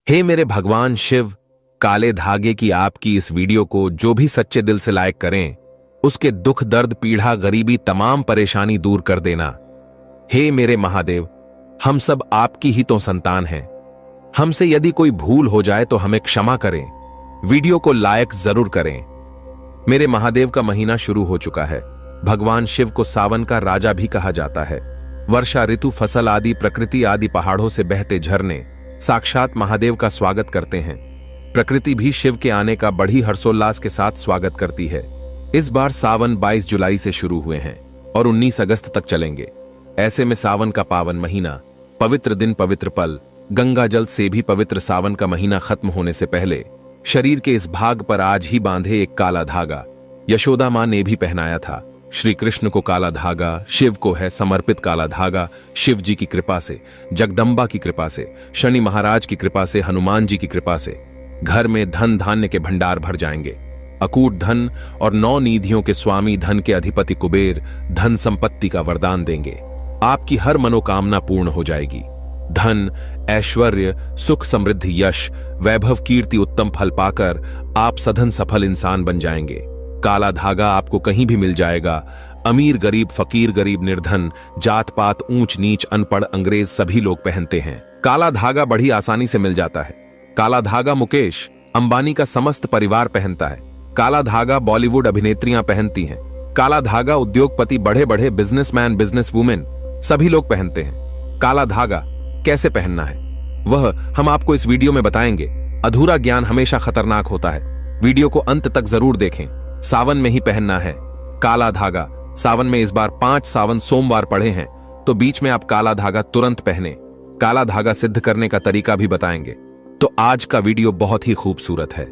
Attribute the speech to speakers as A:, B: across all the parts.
A: हे मेरे भगवान शिव, काले धागे की आपकी इस वीडियो को जो भी सच्चे दिल से लाइक करें, उसके दुख दर्द पीड़ा गरीबी तमाम परेशानी दूर कर देना। हे मेरे महादेव, हम सब आपकी ही तो संतान हैं। हमसे यदि कोई भूल हो जाए तो हमें क्षमा करें। वीडियो को लाइक जरूर करें। मेरे महादेव का महीना शुरू हो चुका है। भगवान शिव को सावन का राजा भी कहा जाता है। वर्षा ऋतु, फसल आदि, प्रकृति आदि, पहाड़ों से बहते झरने साक्षात महादेव का स्वागत करते हैं। प्रकृति भी शिव के आने का बड़ी हर्षोल्लास के साथ स्वागत करती है। इस बार सावन 22 जुलाई से शुरू हुए हैं और 19 अगस्त तक चलेंगे। ऐसे में सावन का पावन महीना, पवित्र दिन, पवित्र पल, गंगा जल से भी पवित्र सावन का महीना खत्म होने से पहले शरीर के इस भाग पर आज ही बांधे एक काला धागा यशोदा मां ने भी पहनाया था। श्री कृष्ण को काला धागा, शिव को है समर्पित काला धागा। शिव जी की कृपा से, जगदम्बा की कृपा से, शनि महाराज की कृपा से, हनुमान जी की कृपा से घर में धन धान्य के भंडार भर जाएंगे। अकूट धन और 9 निधियों के स्वामी, धन के अधिपति कुबेर धन संपत्ति का वरदान देंगे। आपकी हर मनोकामना पूर्ण हो जाएगी। धन, ऐश्वर्य, सुख, समृद्धि, यश, वैभव, कीर्ति, उत्तम फल पाकर आप सधन सफल इंसान बन जाएंगे। काला धागा आपको कहीं भी मिल जाएगा। अमीर गरीब, फकीर गरीब, निर्धन, जात पात, ऊंच नीच, अनपढ़, अंग्रेज सभी लोग पहनते हैं। काला धागा बड़ी आसानी से मिल जाता है। काला धागा मुकेश अंबानी का समस्त परिवार पहनता है। काला धागा बॉलीवुड अभिनेत्रियां पहनती हैं। काला धागा उद्योगपति, बड़े बड़े बिजनेसमैन, बिजनेस वुमेन सभी लोग पहनते हैं। काला धागा कैसे पहनना है वह हम आपको इस वीडियो में बताएंगे। अधूरा ज्ञान हमेशा खतरनाक होता है। वीडियो को अंत तक जरूर देखें। सावन में ही पहनना है काला धागा। सावन में इस बार 5 सावन सोमवार पड़े हैं, तो बीच में आप काला धागा तुरंत पहने। काला धागा सिद्ध करने का तरीका भी बताएंगे। तो आज का वीडियो बहुत ही खूबसूरत है।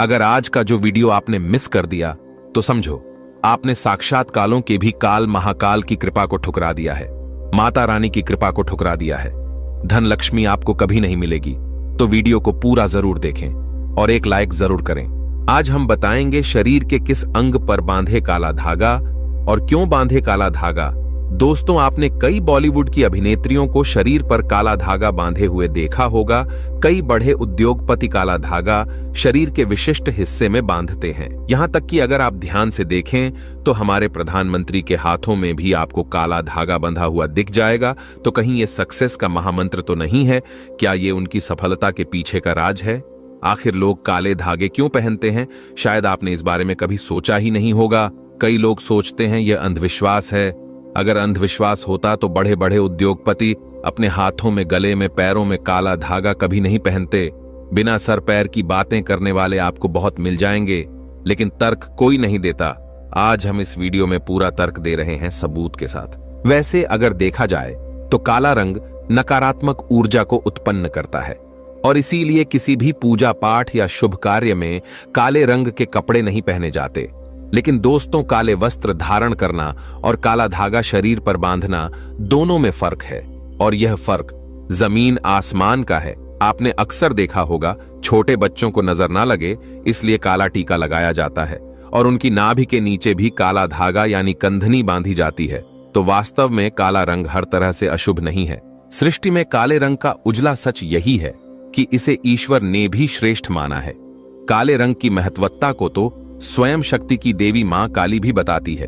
A: अगर आज का जो वीडियो आपने मिस कर दिया तो समझो आपने साक्षात कालों के भी काल महाकाल की कृपा को ठुकरा दिया है। माता रानी की कृपा को ठुकरा दिया है। धन लक्ष्मी आपको कभी नहीं मिलेगी। तो वीडियो को पूरा जरूर देखें और एक लाइक जरूर करें। आज हम बताएंगे शरीर के किस अंग पर बांधे काला धागा और क्यों बांधे काला धागा। दोस्तों, आपने कई बॉलीवुड की अभिनेत्रियों को शरीर पर काला धागा बांधे हुए देखा होगा। कई बड़े उद्योगपति काला धागा शरीर के विशिष्ट हिस्से में बांधते हैं। यहां तक कि अगर आप ध्यान से देखें तो हमारे प्रधानमंत्री के हाथों में भी आपको काला धागा बंधा हुआ दिख जाएगा। तो कहीं ये सक्सेस का महामंत्र तो नहीं है? क्या ये उनकी सफलता के पीछे का राज है? आखिर लोग काले धागे क्यों पहनते हैं? शायद आपने इस बारे में कभी सोचा ही नहीं होगा। कई लोग सोचते हैं यह अंधविश्वास है। अगर अंधविश्वास होता तो बड़े बड़े उद्योगपति अपने हाथों में, गले में, पैरों में काला धागा कभी नहीं पहनते। बिना सर पैर की बातें करने वाले आपको बहुत मिल जाएंगे, लेकिन तर्क कोई नहीं देता। आज हम इस वीडियो में पूरा तर्क दे रहे हैं सबूत के साथ। वैसे अगर देखा जाए तो काला रंग नकारात्मक ऊर्जा को उत्पन्न करता है और इसीलिए किसी भी पूजा पाठ या शुभ कार्य में काले रंग के कपड़े नहीं पहने जाते। लेकिन दोस्तों, काले वस्त्र धारण करना और काला धागा शरीर पर बांधना दोनों में फर्क है, और यह फर्क जमीन आसमान का है। आपने अक्सर देखा होगा छोटे बच्चों को नजर ना लगे इसलिए काला टीका लगाया जाता है और उनकी नाभि के नीचे भी काला धागा यानी कंधनी बांधी जाती है। तो वास्तव में काला रंग हर तरह से अशुभ नहीं है। सृष्टि में काले रंग का उजला सच यही है कि इसे ईश्वर ने भी श्रेष्ठ माना है। काले रंग की महत्वता को तो स्वयं शक्ति की देवी मां काली भी बताती है।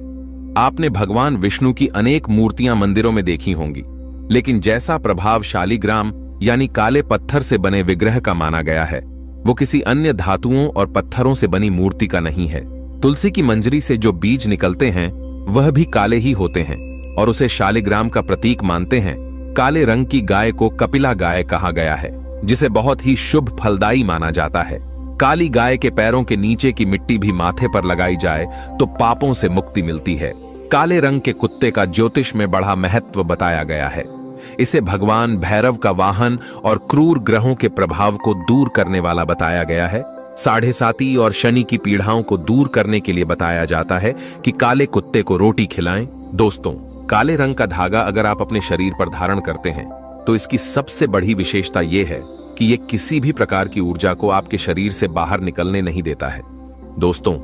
A: आपने भगवान विष्णु की अनेक मूर्तियां मंदिरों में देखी होंगी, लेकिन जैसा प्रभाव शालिग्राम यानी काले पत्थर से बने विग्रह का माना गया है, वो किसी अन्य धातुओं और पत्थरों से बनी मूर्ति का नहीं है। तुलसी की मंजरी से जो बीज निकलते हैं वह भी काले ही होते हैं और उसे शालिग्राम का प्रतीक मानते हैं। काले रंग की गाय को कपिला गाय कहा गया है, जिसे बहुत ही शुभ फलदायी माना जाता है। काली गाय के पैरों के नीचे की मिट्टी भी माथे पर लगाई जाए तो पापों से मुक्ति मिलती है। काले रंग के कुत्ते का ज्योतिष में बड़ा महत्व बताया गया है। इसे भगवान भैरव का वाहन और क्रूर ग्रहों के प्रभाव को दूर करने वाला बताया गया है। 7.5 और शनि की पीड़ाओं को दूर करने के लिए बताया जाता है कि काले कुत्ते को रोटी खिलाएं। दोस्तों, काले रंग का धागा अगर आप अपने शरीर पर धारण करते हैं तो इसकी सबसे बड़ी विशेषता यह है कि यह किसी भी प्रकार की ऊर्जा को आपके शरीर से बाहर निकलने नहीं देता है। दोस्तों,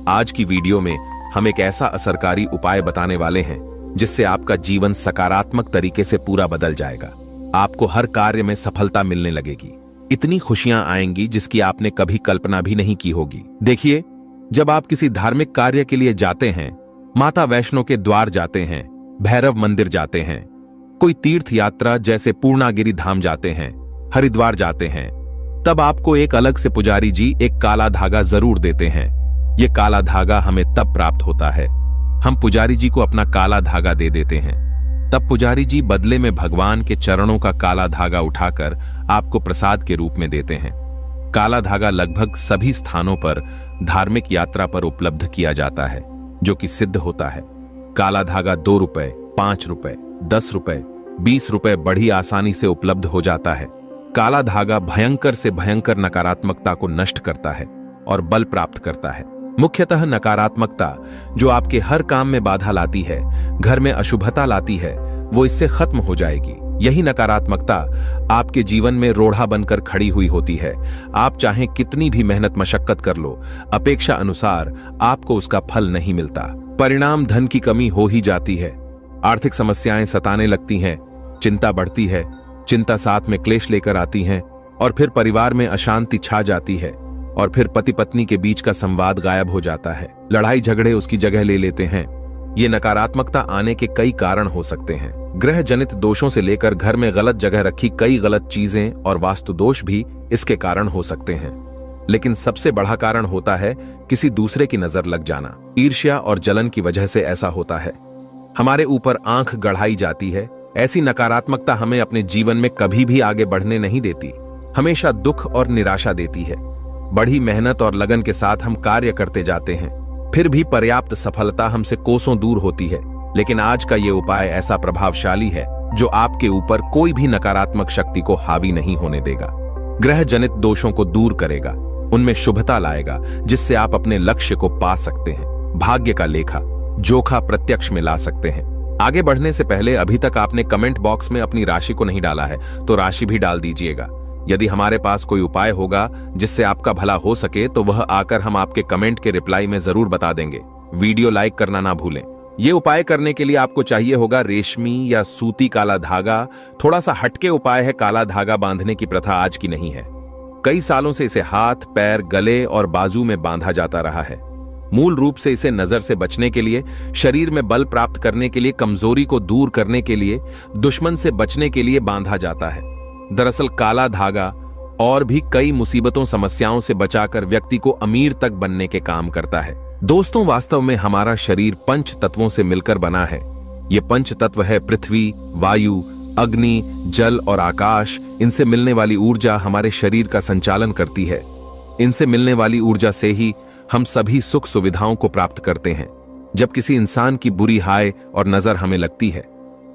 A: आज की वीडियो में हम एक ऐसा असरकारी उपाय बताने वाले हैं जिससे आपका जीवन सकारात्मक तरीके से पूरा बदल जाएगा। आपको हर कार्य में सफलता मिलने लगेगी। इतनी खुशियां आएंगी जिसकी आपने कभी कल्पना भी नहीं की होगी। देखिए, जब आप किसी धार्मिक कार्य के लिए जाते हैं, माता वैष्णो के द्वार जाते हैं, भैरव मंदिर जाते हैं, कोई तीर्थ यात्रा जैसे पूर्णागिरि धाम जाते हैं, हरिद्वार जाते हैं, तब आपको एक अलग से पुजारी जी एक काला धागा जरूर देते हैं। ये काला धागा हमें तब प्राप्त होता है, हम पुजारी जी को अपना काला धागा दे देते हैं। तब पुजारी जी बदले में भगवान के चरणों का काला धागा उठाकर आपको प्रसाद के रूप में देते हैं। काला धागा लगभग सभी स्थानों पर धार्मिक यात्रा पर उपलब्ध किया जाता है, जो कि सिद्ध होता है। काला धागा 2 रुपए, 5 रुपए, 10 रुपए, 20 रुपए बड़ी आसानी से उपलब्ध हो जाता है। काला धागा भयंकर से भयंकर नकारात्मकता को नष्ट करता है और बल प्राप्त करता है। मुख्यतः नकारात्मकता जो आपके हर काम में बाधा लाती है, घर में अशुभता लाती है, वो इससे खत्म हो जाएगी। यही नकारात्मकता आपके जीवन में रोड़ा बनकर खड़ी हुई होती है। आप चाहे कितनी भी मेहनत मशक्कत कर लो, अपेक्षा अनुसार आपको उसका फल नहीं मिलता। परिणाम धन की कमी हो ही जाती है, आर्थिक समस्याएं सताने लगती हैं, चिंता बढ़ती है, चिंता साथ में क्लेश लेकर आती हैं, और फिर परिवार में अशांति छा जाती है, और फिर पति पत्नी के बीच का संवाद गायब हो जाता है, लड़ाई झगड़े उसकी जगह ले लेते हैं। ये नकारात्मकता आने के कई कारण हो सकते हैं। ग्रह जनित दोषों से लेकर घर में गलत जगह रखी कई गलत चीजें और वास्तु दोष भी इसके कारण हो सकते हैं। लेकिन सबसे बड़ा कारण होता है किसी दूसरे की नजर लग जाना। ईर्ष्या और जलन की वजह से ऐसा होता है। हमारे ऊपर आंख गढ़ाई जाती है। ऐसी नकारात्मकता हमें अपने जीवन में कभी भी आगे बढ़ने नहीं देती, हमेशा दुख और निराशा देती है। बड़ी मेहनत और लगन के साथ हम कार्य करते जाते हैं, फिर भी पर्याप्त सफलता हमसे कोसों दूर होती है। लेकिन आज का ये उपाय ऐसा प्रभावशाली है जो आपके ऊपर कोई भी नकारात्मक शक्ति को हावी नहीं होने देगा। ग्रह जनित दोषों को दूर करेगा, उनमें शुभता लाएगा, जिससे आप अपने लक्ष्य को पा सकते हैं। भाग्य का लेखा जोखा प्रत्यक्ष में ला सकते हैं। आगे बढ़ने से पहले अभी तक आपने कमेंट बॉक्स में अपनी राशि को नहीं डाला है तो राशि भी डाल दीजिएगा। यदि हमारे पास कोई उपाय होगा जिससे आपका भला हो सके तो वह आकर हम आपके कमेंट के रिप्लाई में जरूर बता देंगे। वीडियो लाइक करना ना भूलें। ये उपाय करने के लिए आपको चाहिए होगा रेशमी या सूती काला धागा। थोड़ा सा हटके उपाय है। काला धागा बांधने की प्रथा आज की नहीं है, कई सालों से इसे हाथ, पैर, गले और बाजू में बांधा जाता रहा है। मूल रूप से इसे नजर से बचने के लिए, शरीर में बल प्राप्त करने के लिए, कमजोरी को दूर करने के लिए, दुश्मन से बचने के लिए बांधा जाता है। दरअसल काला धागा और भी कई मुसीबतों समस्याओं से बचाकर व्यक्ति को अमीर तक बनने के काम करता है। दोस्तों, वास्तव में हमारा शरीर पंच तत्वों से मिलकर बना है। ये पंच तत्व है पृथ्वी, वायु, अग्नि, जल और आकाश। इनसे मिलने वाली ऊर्जा हमारे शरीर का संचालन करती है। इनसे मिलने वाली ऊर्जा से ही हम सभी सुख सुविधाओं को प्राप्त करते हैं। जब किसी इंसान की बुरी हाय और नजर हमें लगती है,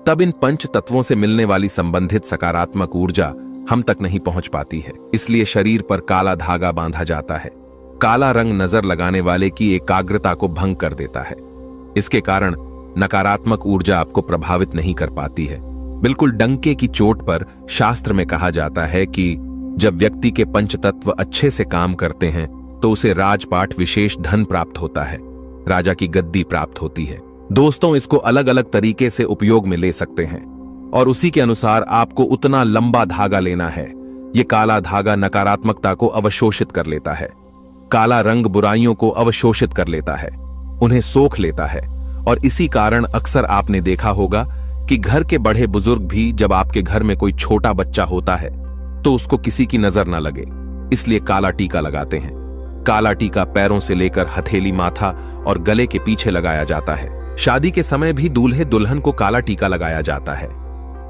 A: तब इन पंच तत्वों से मिलने वाली संबंधित सकारात्मक ऊर्जा हम तक नहीं पहुंच पाती है। इसलिए शरीर पर काला धागा बांधा जाता है। काला रंग नजर लगाने वाले की एकाग्रता को भंग कर देता है। इसके कारण नकारात्मक ऊर्जा आपको प्रभावित नहीं कर पाती है। बिल्कुल डंके की चोट पर शास्त्र में कहा जाता है कि जब व्यक्ति के पंचतत्व अच्छे से काम करते हैं तो उसे राजपाट विशेष धन प्राप्त होता है, राजा की गद्दी प्राप्त होती है। दोस्तों, इसको अलग अलग तरीके से उपयोग में ले सकते हैं और उसी के अनुसार आपको उतना लंबा धागा लेना है। यह काला धागा नकारात्मकता को अवशोषित कर लेता है। काला रंग बुराइयों को अवशोषित कर लेता है, उन्हें सोख लेता है। और इसी कारण अक्सर आपने देखा होगा कि घर के बड़े बुजुर्ग भी जब आपके घर में कोई छोटा बच्चा होता है तो उसको किसी की नजर ना लगे, इसलिए काला टीका लगाते हैं। काला टीका पैरों से लेकर हथेली, माथा और गले के पीछे लगाया जाता है। शादी के समय भी दूल्हे दुल्हन को काला टीका लगाया जाता है।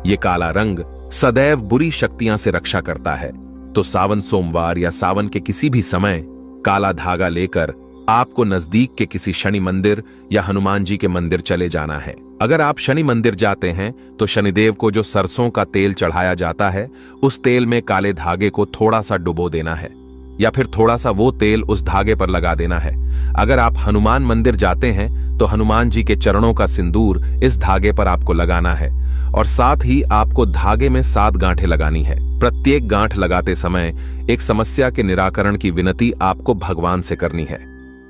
A: ये काला रंग सदैव बुरी शक्तियां से रक्षा करता है। तो सावन सोमवार या सावन के किसी भी समय काला धागा लेकर आपको नजदीक के किसी शनि मंदिर या हनुमान जी के मंदिर चले जाना है। अगर आप शनि मंदिर जाते हैं तो शनिदेव को जो सरसों का तेल चढ़ाया जाता है, उस तेल में काले धागे को थोड़ा सा डुबो देना है या फिर थोड़ा सा वो तेल उस धागे पर लगा देना है। अगर आप हनुमान मंदिर जाते हैं तो हनुमान जी के चरणों का सिंदूर इस धागे पर आपको लगाना है और साथ ही आपको धागे में 7 गांठें लगानी है। प्रत्येक गांठ लगाते समय एक समस्या के निराकरण की विनती आपको भगवान से करनी है।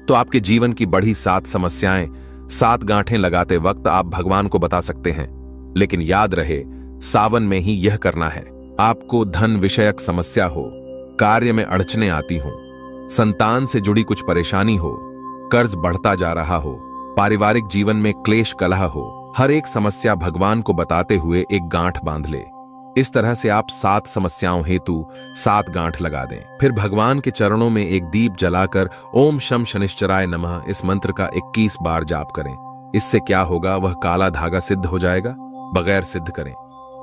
A: तो आपके जीवन की बढ़ी 7 समस्याएं 7 गांठें लगाते वक्त आप भगवान को बता सकते हैं। लेकिन याद रहे, सावन में ही यह करना है। आपको धन विषयक समस्या हो, कार्य में अड़चने आती हों, संतान से जुड़ी कुछ परेशानी हो, कर्ज बढ़ता जा रहा हो, पारिवारिक जीवन में क्लेश कलह हो, हर एक समस्या भगवान को बताते हुए एक गांठ बांध ले। इस तरह से आप 7 समस्याओं हेतु 7 गांठ लगा दें। फिर भगवान के चरणों में एक दीप जलाकर ओम शम शनिश्चराय नमः इस मंत्र का 21 बार जाप करें। इससे क्या होगा, वह काला धागा सिद्ध हो जाएगा। बगैर सिद्ध करें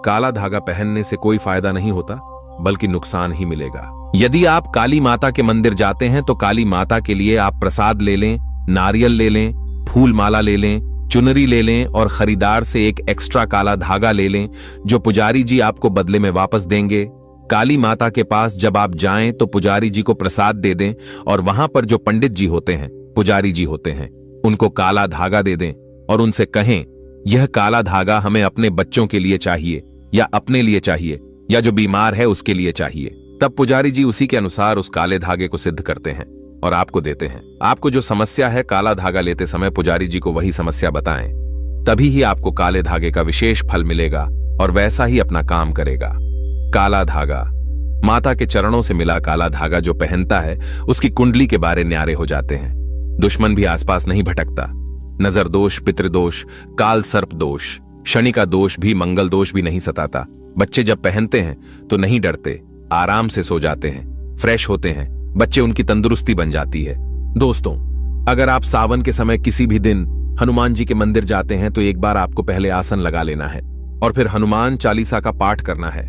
A: काला धागा पहनने से कोई फायदा नहीं होता, बल्कि नुकसान ही मिलेगा। यदि आप काली माता के मंदिर जाते हैं तो काली माता के लिए आप प्रसाद ले लें, नारियल ले लें, फूल माला ले लें, चुनरी ले लें और खरीदार से एक एक्स्ट्रा काला धागा ले लें, जो पुजारी जी आपको बदले में वापस देंगे। काली माता के पास जब आप जाएं तो पुजारी जी को प्रसाद दे दें और वहां पर जो पंडित जी होते हैं, पुजारी जी होते हैं, उनको काला धागा दे दें और उनसे कहें यह काला धागा हमें अपने बच्चों के लिए चाहिए या अपने लिए चाहिए या जो बीमार है उसके लिए चाहिए। तब पुजारी जी उसी के अनुसार उस काले धागे को सिद्ध करते हैं और आपको देते हैं। आपको जो समस्या है, काला धागा लेते समय पुजारी जी को वही समस्या बताएं, तभी ही आपको काले धागे का विशेष फल मिलेगा और वैसा ही अपना काम करेगा। काला धागा, माता के चरणों से मिला काला धागा जो पहनता है उसकी कुंडली के बारे न्यारे हो जाते हैं। दुश्मन भी आसपास नहीं भटकता। नजर दोष, पितृदोष, काल सर्प दोष, शनि का दोष भी, मंगल दोष भी नहीं सताता। बच्चे जब पहनते हैं तो नहीं डरते, आराम से सो जाते हैं, फ्रेश होते हैं, बच्चे उनकी तंदुरुस्ती बन जाती है। दोस्तों, अगर आप सावन के समय किसी भी दिन हनुमान जी के मंदिर जाते हैं तो एक बार आपको पहले आसन लगा लेना है और फिर हनुमान चालीसा का पाठ करना है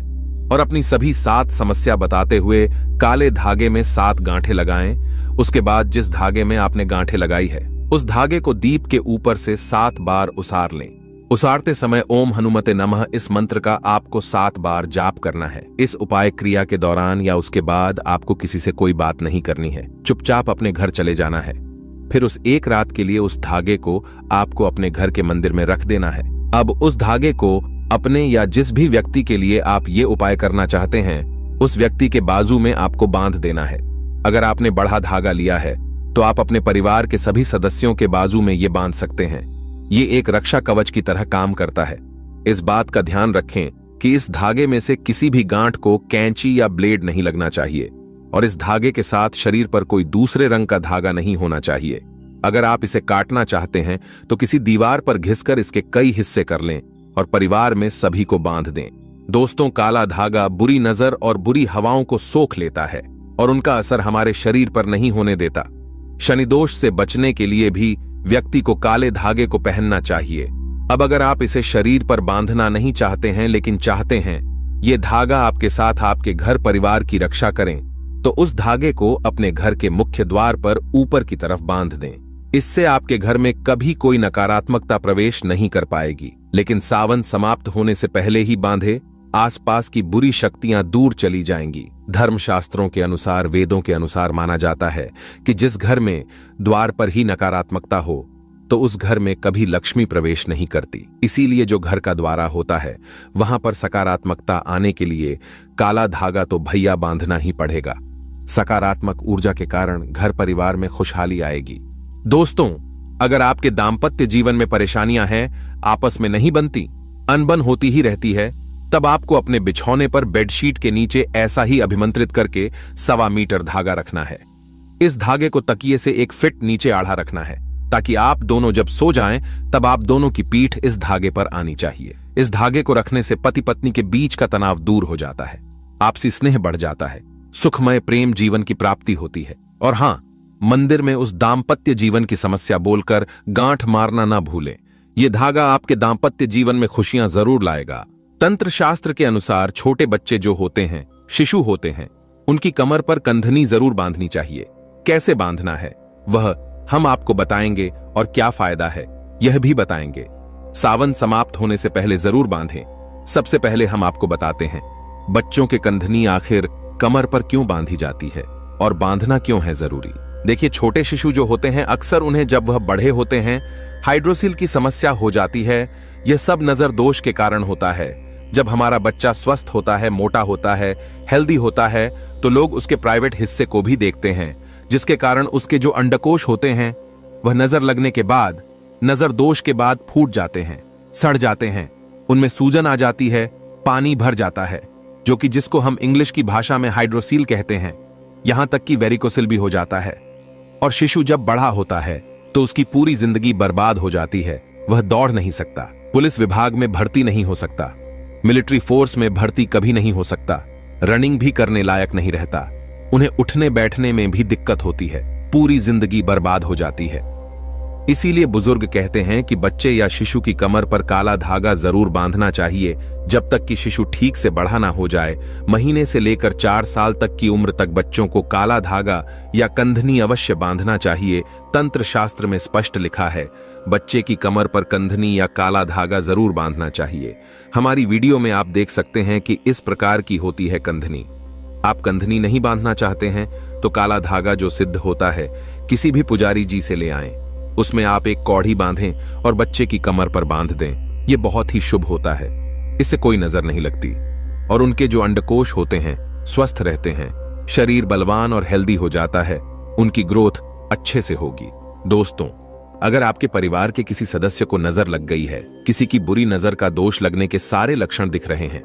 A: और अपनी सभी 7 समस्या बताते हुए काले धागे में 7 गांठें लगाएं। उसके बाद जिस धागे में आपने गांठें लगाई है उस धागे को दीप के ऊपर से 7 बार उसार लें। उसारते समय ओम हनुमते नमः इस मंत्र का आपको 7 बार जाप करना है। इस उपाय क्रिया के दौरान या उसके बाद आपको किसी से कोई बात नहीं करनी है, चुपचाप अपने घर चले जाना है। फिर उस एक रात के लिए उस धागे को आपको अपने घर के मंदिर में रख देना है। अब उस धागे को अपने या जिस भी व्यक्ति के लिए आप ये उपाय करना चाहते हैं उस व्यक्ति के बाजू में आपको बांध देना है। अगर आपने बड़ा धागा लिया है तो आप अपने परिवार के सभी सदस्यों के बाजू में ये बांध सकते हैं। ये एक रक्षा कवच की तरह काम करता है। इस बात का ध्यान रखें कि इस धागे में से किसी भी गांठ को कैंची या ब्लेड नहीं लगना चाहिए और इस धागे के साथ शरीर पर कोई दूसरे रंग का धागा नहीं होना चाहिए। अगर आप इसे काटना चाहते हैं तो किसी दीवार पर घिसकर इसके कई हिस्से कर लें और परिवार में सभी को बांध दें। दोस्तों, काला धागा बुरी नजर और बुरी हवाओं को सोख लेता है और उनका असर हमारे शरीर पर नहीं होने देता। शनि दोष से बचने के लिए भी व्यक्ति को काले धागे को पहनना चाहिए। अब अगर आप इसे शरीर पर बांधना नहीं चाहते हैं लेकिन चाहते हैं ये धागा आपके साथ आपके घर परिवार की रक्षा करें, तो उस धागे को अपने घर के मुख्य द्वार पर ऊपर की तरफ बांध दें। इससे आपके घर में कभी कोई नकारात्मकता प्रवेश नहीं कर पाएगी। लेकिन सावन समाप्त होने से पहले ही बांधे, आसपास की बुरी शक्तियां दूर चली जाएंगी। धर्मशास्त्रों के अनुसार, वेदों के अनुसार माना जाता है कि जिस घर में द्वार पर ही नकारात्मकता हो तो उस घर में कभी लक्ष्मी प्रवेश नहीं करती। इसीलिए जो घर का द्वारा होता है वहां पर सकारात्मकता आने के लिए काला धागा तो भैया बांधना ही पड़ेगा। सकारात्मक ऊर्जा के कारण घर परिवार में खुशहाली आएगी। दोस्तों, अगर आपके दाम्पत्य जीवन में परेशानियां हैं, आपस में नहीं बनती, अनबन होती ही रहती है, तब आपको अपने बिछौने पर बेडशीट के नीचे ऐसा ही अभिमंत्रित करके 1.25 मीटर धागा रखना है। इस धागे को तकिए से 1 फीट नीचे आढ़ा रखना है ताकि आप दोनों जब सो जाएं तब आप दोनों की पीठ इस धागे पर आनी चाहिए। इस धागे को रखने से पति पत्नी के बीच का तनाव दूर हो जाता है, आपसी स्नेह बढ़ जाता है, सुखमय प्रेम जीवन की प्राप्ति होती है। और हां, मंदिर में उस दाम्पत्य जीवन की समस्या बोलकर गांठ मारना ना भूलें। यह धागा आपके दाम्पत्य जीवन में खुशियां जरूर लाएगा। तंत्र शास्त्र के अनुसार छोटे बच्चे जो होते हैं, शिशु होते हैं, उनकी कमर पर कंधनी जरूर बांधनी चाहिए। कैसे बांधना है वह हम आपको बताएंगे और क्या फायदा है यह भी बताएंगे। सावन समाप्त होने से पहले जरूर बांधें। सबसे पहले हम आपको बताते हैं बच्चों के कंधनी आखिर कमर पर क्यों बांधी जाती है और बांधना क्यों है जरूरी। देखिए, छोटे शिशु जो होते हैं अक्सर उन्हें जब वह बड़े होते हैं हाइड्रोसिल की समस्या हो जाती है। यह सब नजर दोष के कारण होता है। जब हमारा बच्चा स्वस्थ होता है, मोटा होता है, हेल्दी होता है, तो लोग उसके प्राइवेट हिस्से को भी देखते हैं, जिसके कारण उसके जो अंडकोश होते हैं वह नजर लगने के बाद, नजर दोष के बाद फूट जाते हैं, सड़ जाते हैं, उनमें सूजन आ जाती है, पानी भर जाता है। जो कि जिसको हम इंग्लिश की भाषा में हाइड्रोसील कहते हैं। यहां तक कि वेरिकोसिल भी हो जाता है। और शिशु जब बड़ा होता है तो उसकी पूरी जिंदगी बर्बाद हो जाती है। वह दौड़ नहीं सकता, पुलिस विभाग में भर्ती नहीं हो सकता, मिलिट्री फोर्स में भर्ती कभी नहीं हो सकता, रनिंग भी करने लायक नहीं रहता, उन्हें उठने बैठने में भी दिक्कत होती है, पूरी जिंदगी बर्बाद हो जाती है। इसीलिए बुजुर्ग कहते हैं कि बच्चे या शिशु की कमर पर काला धागा जरूर बांधना चाहिए जब तक कि शिशु ठीक से बड़ा ना हो जाए। महीने से लेकर 4 साल तक की उम्र तक बच्चों को काला धागा या कंधनी अवश्य बांधना चाहिए। तंत्र शास्त्र में स्पष्ट लिखा है, बच्चे की कमर पर कंधनी या काला धागा जरूर बांधना चाहिए। हमारी वीडियो में आप देख सकते हैं कि इस प्रकार की होती है कंधनी। आप कंधनी नहीं बांधना चाहते हैं तो काला धागा जो सिद्ध होता है किसी भी पुजारी जी से ले आएं। उसमें आप एक कौड़ी बांधें और बच्चे की कमर पर बांध दें। यह बहुत ही शुभ होता है, इससे कोई नजर नहीं लगती और उनके जो अंडकोश होते हैं स्वस्थ रहते हैं, शरीर बलवान और हेल्दी हो जाता है, उनकी ग्रोथ अच्छे से होगी। दोस्तों, अगर आपके परिवार के किसी सदस्य को नजर लग गई है, किसी की बुरी नजर का दोष लगने के सारे लक्षण दिख रहे हैं,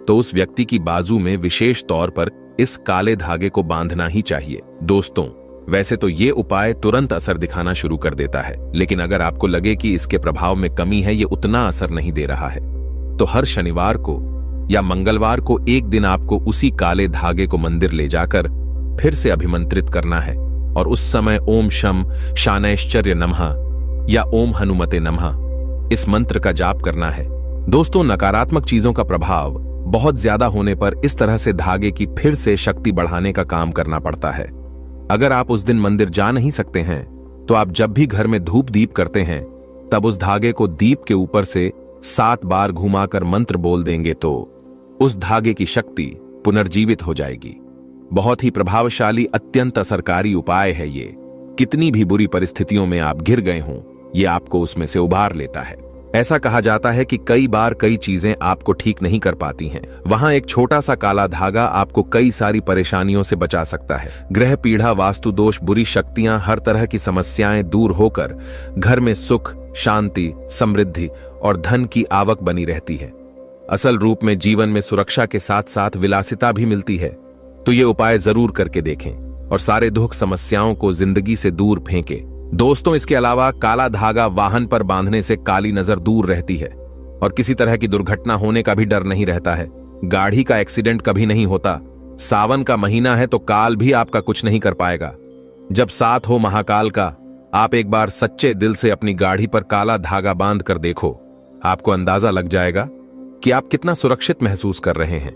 A: तो उस व्यक्ति की बाजू में विशेष तौर पर इस काले धागे को बांधना ही चाहिए। दोस्तों, वैसे तो ये उपाय तुरंत असर दिखाना शुरू कर देता है, लेकिन अगर आपको लगे कि इसके प्रभाव में कमी है, ये उतना असर नहीं दे रहा है, तो हर शनिवार को या मंगलवार को एक दिन आपको उसी काले धागे को मंदिर ले जाकर फिर से अभिमंत्रित करना है और उस समय ओम शम शानैश्चर्य नमः या ओम हनुमते नमः इस मंत्र का जाप करना है। दोस्तों, नकारात्मक चीजों का प्रभाव बहुत ज्यादा होने पर इस तरह से धागे की फिर से शक्ति बढ़ाने का काम करना पड़ता है। अगर आप उस दिन मंदिर जा नहीं सकते हैं तो आप जब भी घर में धूप दीप करते हैं तब उस धागे को दीप के ऊपर से 7 बार घुमाकर मंत्र बोल देंगे तो उस धागे की शक्ति पुनर्जीवित हो जाएगी। बहुत ही प्रभावशाली, अत्यंत असरकारी उपाय है ये। कितनी भी बुरी परिस्थितियों में आप घिर गए हों, ये आपको उसमें से उबार लेता है। ऐसा कहा जाता है कि कई बार कई चीजें आपको ठीक नहीं कर पाती हैं, वहां एक छोटा सा काला धागा आपको कई सारी परेशानियों से बचा सकता है। ग्रह पीढ़ा, वास्तु दोष, बुरी शक्तियां, हर तरह की समस्याएं दूर होकर घर में सुख, शांति, समृद्धि और धन की आवक बनी रहती है। असल रूप में जीवन में सुरक्षा के साथ साथ विलासिता भी मिलती है। तो ये उपाय जरूर करके देखें और सारे दुख समस्याओं को जिंदगी से दूर फेंकें। दोस्तों, इसके अलावा काला धागा वाहन पर बांधने से काली नजर दूर रहती है और किसी तरह की दुर्घटना होने का भी डर नहीं रहता है। गाड़ी का एक्सीडेंट कभी नहीं होता। सावन का महीना है तो काल भी आपका कुछ नहीं कर पाएगा। जब साथ हो महाकाल का, आप एक बार सच्चे दिल से अपनी गाड़ी पर काला धागा बांध कर देखो, आपको अंदाजा लग जाएगा कि आप कितना सुरक्षित महसूस कर रहे हैं।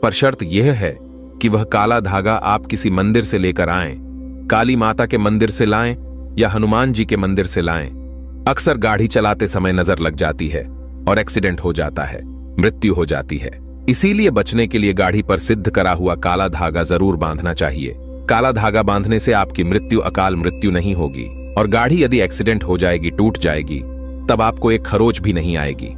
A: पर शर्त यह है कि वह काला धागा आप किसी मंदिर से लेकर आएं, काली माता के मंदिर से लाएं या हनुमान जी के मंदिर से लाएं। अक्सर गाड़ी चलाते समय नजर लग जाती है और एक्सीडेंट हो जाता है, मृत्यु हो जाती है। इसीलिए बचने के लिए गाड़ी पर सिद्ध करा हुआ काला धागा जरूर बांधना चाहिए। काला धागा बांधने से आपकी मृत्यु अकाल मृत्यु नहीं होगी और गाड़ी यदि एक्सीडेंट हो जाएगी, टूट जाएगी, तब आपको एक खरोच भी नहीं आएगी।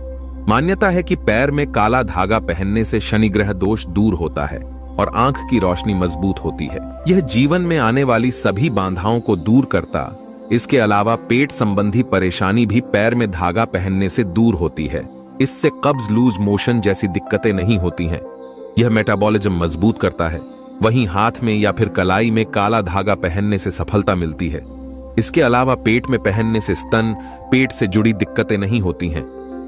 A: मान्यता है कि पैर में काला धागा पहनने से शनि ग्रह दोष दूर होता है और आंख की रोशनी मजबूत होती है। यह जीवन में आने वाली सभी बाधाओं को दूर करता। इसके अलावा पेट संबंधी परेशानी भी पैर में धागा पहनने से दूर होती है। इससे कब्ज, लूज मोशन जैसी दिक्कतें नहीं होती हैं। यह मेटाबॉलिज्म मजबूत करता है। वहीं हाथ में या फिर कलाई में काला धागा पहनने से सफलता मिलती है। इसके अलावा पेट में पहनने से स्तन, पेट से जुड़ी दिक्कतें नहीं होती हैं।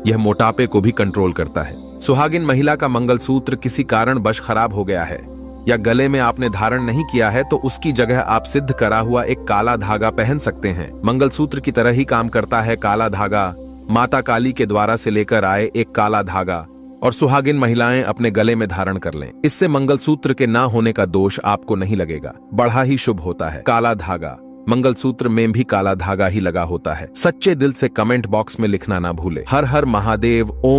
A: यह मोटापे को भी कंट्रोल करता है। सुहागिन महिला का मंगलसूत्र किसी कारणवश खराब हो गया है या गले में आपने धारण नहीं किया है तो उसकी जगह आप सिद्ध करा हुआ एक काला धागा पहन सकते हैं। मंगलसूत्र की तरह ही काम करता है काला धागा। माता काली के द्वारा से लेकर आए एक काला धागा और सुहागिन महिलाएं अपने गले में धारण कर लें। इससे मंगलसूत्र के ना होने का दोष आपको नहीं लगेगा, बड़ा ही शुभ होता है। काला धागा, मंगलसूत्र में भी काला धागा ही लगा होता है। सच्चे दिल से कमेंट बॉक्स में लिखना ना भूले। हर हर महादेव। ओम।